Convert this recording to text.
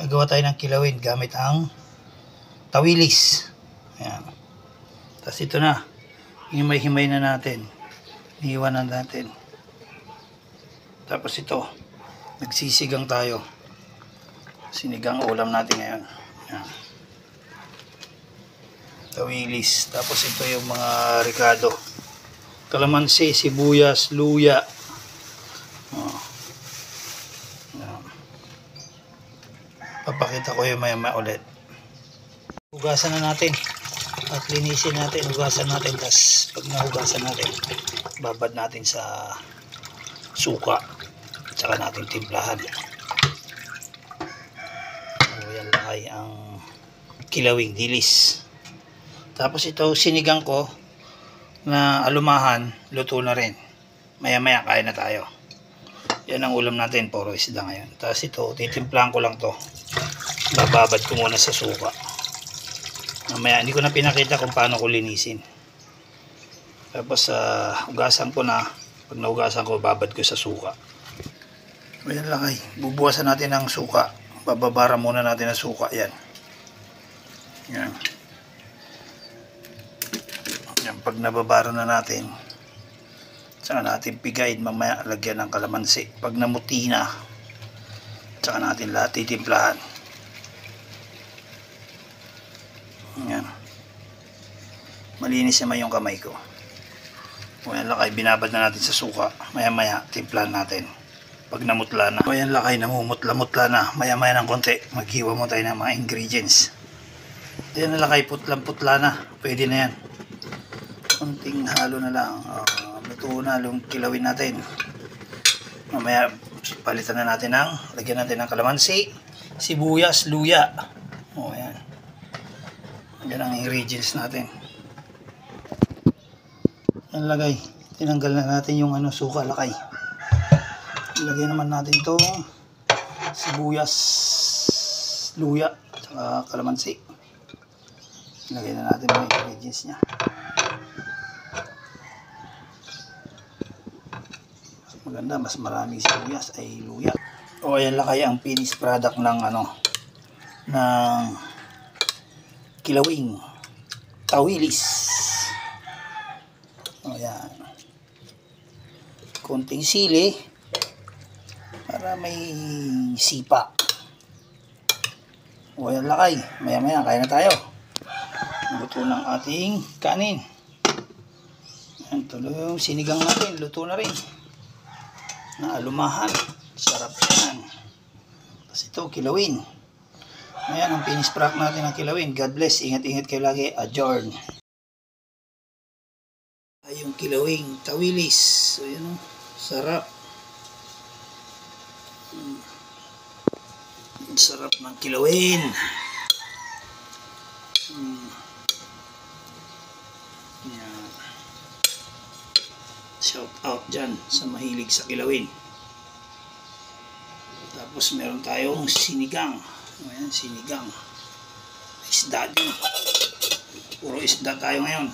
Gagawa tayo ng kilawin gamit ang tawilis. Ayan. Tapos ito na. Himay-himay na natin. Iiwanan natin. Tapos ito. Nagsisigang tayo. Sinigang ulam natin ngayon. Ayan. Tawilis. Tapos ito yung mga ricado. Kalamansi, sibuyas, luya. Papakita ko yung maya-maya ulit. Hugasan na natin at linisin natin, hugasan natin. Tapos pag nahugasan natin, babad natin sa suka at saka natin timplahan. Yan lang ay ang kilawing dilis. Tapos ito sinigang ko na alumahan, luto na rin. Maya-maya kain na tayo. Yan ang ulam natin, puro isda ngayon. Tapos ito, titimplahan ko lang to. Bababad ko muna sa suka. Mamaya, hindi ko na pinakita kung paano ko linisin. Tapos, hugasan ko na. Pag nahugasan ko, babad ko sa suka. Ayan lang ay. Bubuwasan natin ang suka. Bababara muna natin ang suka. Yan. Yan. Yan. Pag nababara na natin, saka natin pigain. Mamaya, lagyan ng kalamansi. Pag namuti na, saka natin lahat titimplahan. Yan. Malinis naman yung kamay ko. Ayan lakay, binabad na natin sa suka. Maya maya, timplan natin. Pag namutla na. Ayan lakay, namumutla-mutla na. Maya maya ng konti, maghiwa mo tayo ng mga ingredients. Ayan lakay, putlang-putla na. Pwede na yan. Konting halo na lang. Luto na yung kilawin natin. Mamaya, palitan na natin lagyan natin ng kalamansi, sibuyas, luya. Ayan. Yan ang ingredients natin. Yan lagay. Tinanggal na natin yung suka lakay. Ilagay naman natin itong sibuyas, luya, saka kalamansi. Ilagay na natin yung ingredients nya. Maganda, mas maraming sibuyas ay luya. O ayan lakay ang finished product ng ng kilawing tawilis. O yan. Konting sili para may sipa. O yan lakay. Maya maya kaya na tayo. Luto ng ating kanin. Yan, tuloy yung sinigang natin. Luto na rin. Na alumahan. Sarap yan. Tapos ito kilawin. Ayan ang finished product natin ng kilawin. God bless. Ingat-ingat kayo lagi. Adjourn. Ay yung kilawing tawilis. So yan o. Sarap. Sarap ng kilawin. Yan. Shout out dyan sa mahilig sa kilawin. Tapos meron tayong sinigang. Ayan, sinigang. Isda din. Puro isda tayo ngayon.